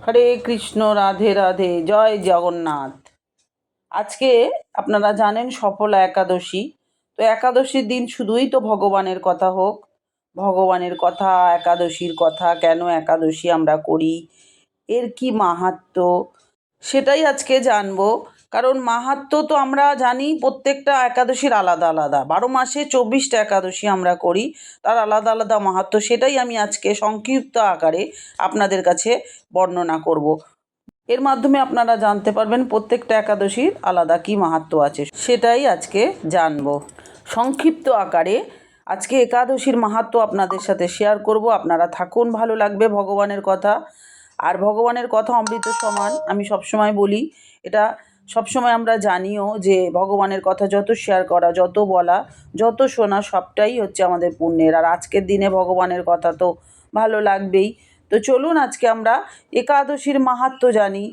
হরে কৃষ্ণ, রাধে রাধে, জয় জগন্নাথ। আজকে আপনারা জানেন সফলা একাদশী। তো একাদশীর দিন শুধুই তো ভগবানের কথা হোক, ভগবানের কথা, একাদশীর কথা, কেন একাদশী আমরা করি, এর কি মাহাত্ম্য, সেটাই আজকে জানবো। কারণ মাহাত্ম্য তো আমরা জানি, প্রত্যেকটা একাদশীর আলাদা আলাদা, 12 মাসে 24টা একাদশী আমরা করি, তার আলাদা আলাদা মাহাত্ম্য। সেটাই আমি আজকে সংক্ষিপ্ত আকারে আপনাদের কাছে বর্ণনা করব। এর মাধ্যমে আপনারা জানতে পারবেন প্রত্যেকটা একাদশীর আলাদা কী মাহাত্ম্য আছে, সেটাই আজকে জানব সংক্ষিপ্ত আকারে। আজকে একাদশীর মাহাত্ম্য আপনাদের সাথে শেয়ার করব। আপনারা থাকুন, ভালো লাগবে ভগবানের কথা। আর ভগবানের কথা অমৃত সমান, আমি সবসময় বলি এটা, সবসময় আমরা জানিও যে ভগবানের কথা যত শেয়ার করা, যত বলা, যত শোনা, সবটাই হচ্ছে আমাদের পুণ্যের। আর আজকের দিনে ভগবানের কথা তো ভালো লাগবেই। তো চলুন আজকে আমরা একাদশীর মাহাত্ম্য জানি।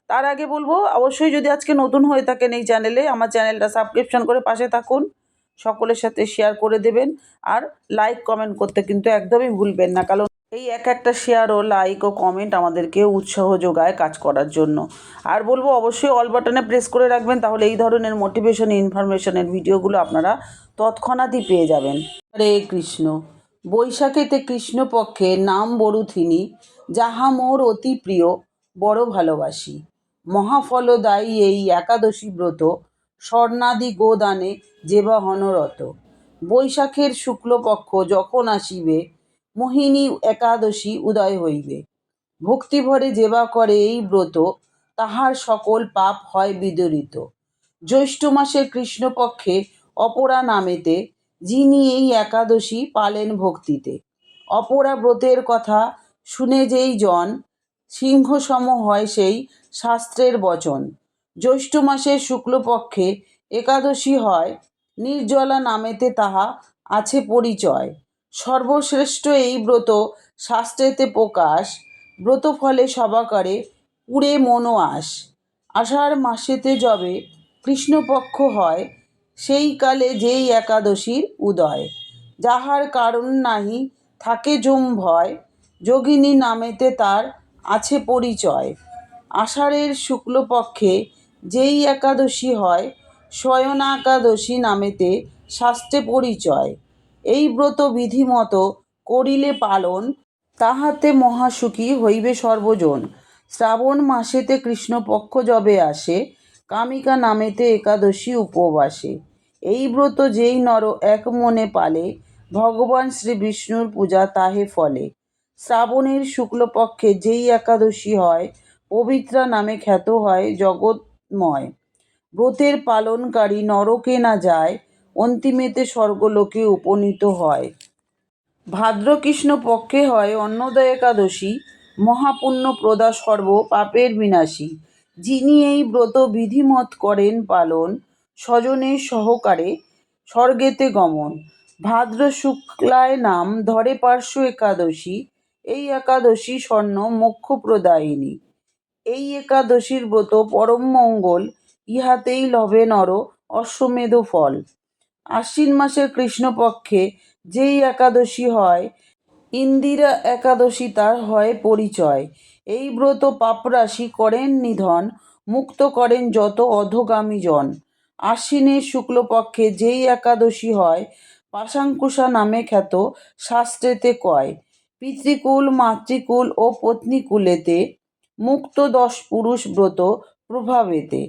তার আগে বলবো, অবশ্যই যদি আজকে নতুন হয়ে থাকেন এই চ্যানেলে, আমার চ্যানেলটা সাবস্ক্রিপশন করে পাশে থাকুন, সকলের সাথে শেয়ার করে দেবেন। আর লাইক কমেন্ট করতে কিন্তু একদমই ভুলবেন না, কারণ এই একটা শেয়ার ও লাইক ও কমেন্ট আমাদেরকে উৎসাহ যোগায় কাজ করার জন্য। আর বলবো অবশ্যই অল বাটনে প্রেস করে রাখবেন, তাহলে এই ধরনের মোটিভেশন ইনফরমেশনের ভিডিওগুলো আপনারা তৎক্ষণাৎই পেয়ে যাবেন। হরে কৃষ্ণ। বৈশাখেতে কৃষ্ণপক্ষে নাম বরুথিনী, যাহা মোর অতি প্রিয়, বড় ভালোবাসি। মহাফলদায়ী এই একাদশী ব্রত, স্বর্ণাদি গোদানে যেবা হনরত। বৈশাখের শুক্লপক্ষ যখন আসিবে, মোহিনী একাদশী উদয় হইবে। ভক্তিভরে যেবা করে এই ব্রত, তাহার সকল পাপ হয় বিদরিত। জ্যৈষ্ঠ মাসের কৃষ্ণপক্ষে অপরা নামেতে, যিনি এই একাদশী পালেন ভক্তিতে। অপরা ব্রতের কথা শুনে যেই জন, সিংহসম হয় সেই শাস্ত্রের বচন। জ্যৈষ্ঠ মাসের শুক্লপক্ষে একাদশী হয়, নির্জলা নামেতে তাহা আছে পরিচয়। সর্বশ্রেষ্ঠ এই ব্রত শাস্ত্রেতে প্রকাশ, ব্রত ফলে সবাকারে পুরে মনো আস। আষাঢ় মাসেতে যবে কৃষ্ণপক্ষ হয়, সেই কালে যেই একাদশীর উদয়। যাহার কারণ নাহি থাকে যম ভয়, যোগিনী নামেতে তার আছে পরিচয়। আষাঢ়ের শুক্লপক্ষে যেই একাদশী হয়, শয়না একাদশী নামেতে শাস্ত্রে পরিচয়। এই ব্রত বিধিমতো করিলে পালন, তাহাতে মহাসুখী হইবে সর্বজন। শ্রাবণ মাসেতে কৃষ্ণপক্ষ যবে আসে, কামিকা নামেতে একাদশী উপবাসে। এই ব্রত যেই নর এক মনে পালে, ভগবান শ্রী বিষ্ণুর পূজা তাহে ফলে। শ্রাবণের শুক্লপক্ষে যেই একাদশী হয়, পবিত্রা নামে খ্যাত হয় জগৎময়। ব্রতের পালনকারী নরকে না যায়, অন্তিমেতে স্বর্গলোকে উপনীত হয়। ভাদ্রকৃষ্ণ পক্ষে হয় অন্নদা একাদশী, মহাপুণ্যপ্রদা সর্ব পাপের বিনাশী। যিনি এই ব্রত বিধিমত করেন পালন, স্বজনের সহকারে স্বর্গেতে গমন। ভাদ্র শুক্লায় নাম ধরে পার্শ্ব একাদশী, এই একাদশী স্বর্ণ মোক্ষপ্রদায়িনী। এই একাদশীর ব্রত পরম মঙ্গল, ইহাতেই লভে নর অশ্বমেধ ফল। আশ্বিন মাসের কৃষ্ণপক্ষে যেই একাদশী হয়, ইন্দিরা একাদশী তার হয় পরিচয়। এই ব্রত পাপরাশি করেন নিধন, মুক্ত করেন যত অধোগামী জন। আশ্বিনের শুক্লপক্ষে যেই একাদশী হয়, পাশাঙ্কুশা নামে খ্যাত শাস্ত্রেতে কয়। পিতৃকুল, মাতৃকুল ও পত্নীকুলেতে, মুক্ত 10 পুরুষ ব্রত প্রভাবেতে।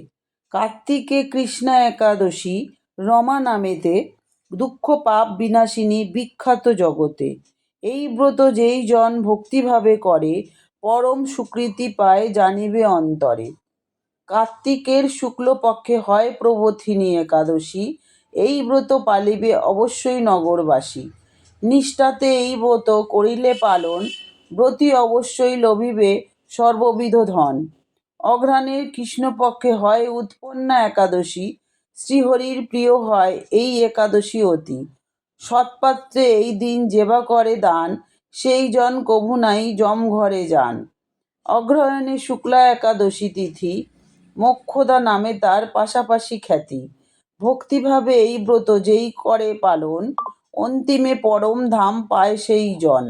কার্তিকে কৃষ্ণা একাদশী, রমা নামেতে, দুঃখ পাপ বিনাশিনী বিখ্যাত জগতে। এই ব্রত যেই জন ভক্তিভাবে করে, পরম সুকৃতি পায় জানিবে অন্তরে। কার্তিকের শুক্লপক্ষে হয় প্রবোধিনী একাদশী, এই ব্রত পালিবে অবশ্যই নগরবাসী। নিষ্ঠাতে এই ব্রত করিলে পালন, ব্রতী অবশ্যই লভিবে সর্ববিধ ধন। অঘ্রাণের কৃষ্ণপক্ষে হয় উৎপন্না একাদশী, শ্রীহরির প্রিয় হয় এই একাদশী অতি। সৎপাত্রে এই দিন যেবা করে দান, সেই জন কভু নাই যম ঘরে যান। অগ্রহায়ণে শুক্লা একাদশী তিথি, মোক্ষদা নামে তার পাশাপাশি খ্যাতি। ভক্তিভাবে এই ব্রত যেই করে পালন, অন্তিমে পরম ধাম পায় সেই জন।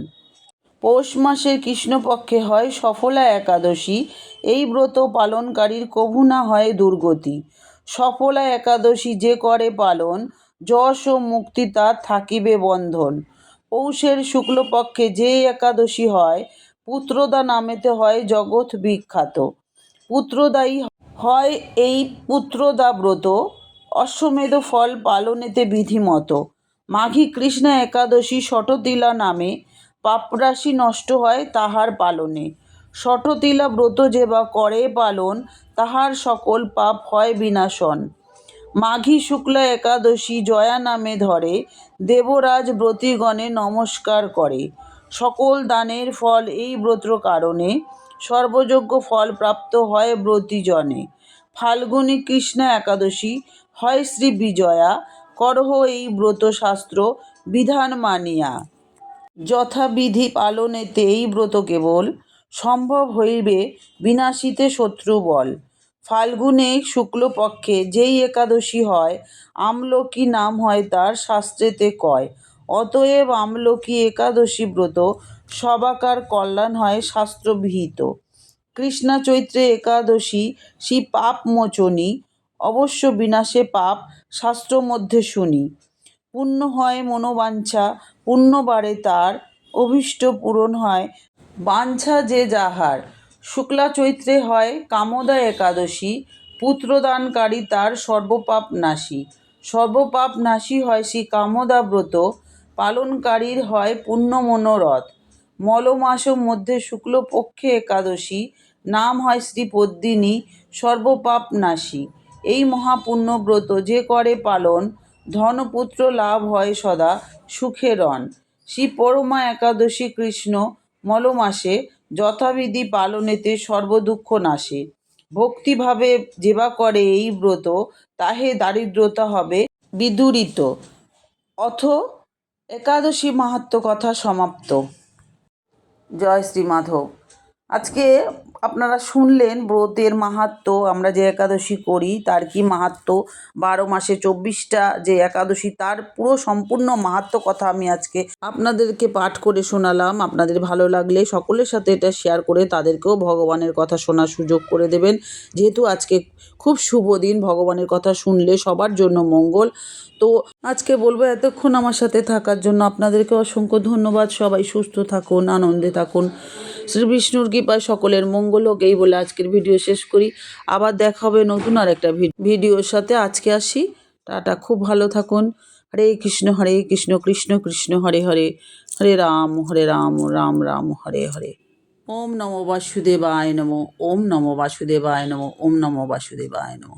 পৌষ মাসের কৃষ্ণপক্ষে হয় সফলা একাদশী। এই ব্রত পালনকারীর কভু না হয় দুর্গতি। সফলা একাদশী যে করে পালন, যশ ও মুক্তি তার থাকিবে বন্ধন। পৌষের শুক্লপক্ষে যে একাদশী হয়, পুত্রদা নামেতে হয় জগৎ বিখ্যাত। পুত্রদায়ী হয় এই পুত্রদা ব্রত, অশ্বমেধ ফল পালনেতে বিধিমত। মাঘী কৃষ্ণা একাদশী শটতিলা নামে, পাপরাশি নষ্ট হয় তাহার পালনে। শটতিলা ব্রত যে বা করে পালন, তাহার সকল পাপ হয় বিনাশন। মাঘী শুক্লা একাদশী জয়া নামে ধরে, দেবরাজ ব্রতীগণে নমস্কার করে। সকল দানের ফল এই ব্রতর কারণে, সর্বযোগ্য ফল প্রাপ্ত হয় ব্রতীজনে। ফাল্গুনী কৃষ্ণা একাদশী হয় শ্রী বিজয়া, করহ এই ব্রত শাস্ত্র বিধান মানিয়া। যথাবিধি পালনেতে এই ব্রত কেবল, সম্ভব হইবে বিনাশিতে শত্রু বল। ফাল্গুনে শুক্লপক্ষে যেই একাদশী হয়, আমলকি নাম হয় তার শাস্ত্রেতে কয়। অতএব আমলকি একাদশী ব্রত সবাকার কল্যাণ হয় শাস্ত্রবিহিত। কৃষ্ণা চৈত্রে একাদশী শ্রী পাপমোচনী, অবশ্য বিনাশে পাপ শাস্ত্র মধ্যে শুনি। পুণ্য হয় মনোবাঞ্ছা, পুণ্য বাড়ে তার, অভীষ্ট পূরণ হয় বাঞ্ছা যে যাহার। শুক্লা চৈত্রে হয় কামদা একাদশী, পুত্রদানকারী তার সর্বপাপ নাশী। সর্বপাপ নাশী হয় শ্রী কামদা ব্রত, পালনকারীর হয় পুণ্য মনোরথ। মলমাস মধ্যে শুক্লপক্ষে একাদশী, নাম হয় শ্রী পদ্মিনী, সর্বপাপ নাশী। এই মহাপুণ্য ব্রত যে করে পালন, ধনপুত্র লাভ হয় সদা সুখে রণ। শ্রী পরমা একাদশী কৃষ্ণ মলমাসে, যথাবিধি পালনেতে সর্বদুঃখ নাশে। ভক্তিভাবে যেবা করে এই ব্রত, তাহে দারিদ্রতা হবে বিদূরিত। অথ একাদশী মাহাত্ম্য কথা সমাপ্ত। জয় শ্রী মাধব। আজকে আপনারা শুনলেন ব্রতের মাহাত্ম্য, আমরা যে একাদশী করি তার কি মাহাত্ম্য, 12 মাসে 24টা যে একাদশী তার পুরো সম্পূর্ণ মাহাত্ম্য কথা আমি আজকে আপনাদেরকে পাঠ করে শোনালাম। আপনাদের ভালো লাগলে সকলের সাথে এটা শেয়ার করে তাদেরকেও ভগবানের কথা শোনার সুযোগ করে দেবেন, যেহেতু আজকে খুব শুভ দিন। ভগবানের কথা শুনলে সবার জন্য মঙ্গল। তো আজকে বলবো এতক্ষণ আমার সাথে থাকার জন্য আপনাদেরকে অসংখ্য ধন্যবাদ। সবাই সুস্থ থাকুন, আনন্দে থাকুন, শ্রী বিষ্ণুর কৃপায় সকলের মঙ্গল হোক, এই বলে আজকের ভিডিও শেষ করি। আবার দেখা হবে নতুন আর একটা ভিডিওর সাথে। আজকে আসি, টাটা, খুব ভালো থাকুন। হরে কৃষ্ণ কৃষ্ণ কৃষ্ণ হরে হরে, হরে রাম রাম রাম হরে হরে। ওম নমো বাসুদেবায় নমো, ওম নমো বাসুদেবায় নমো, ওম নমো বাসুদেবায় নমো।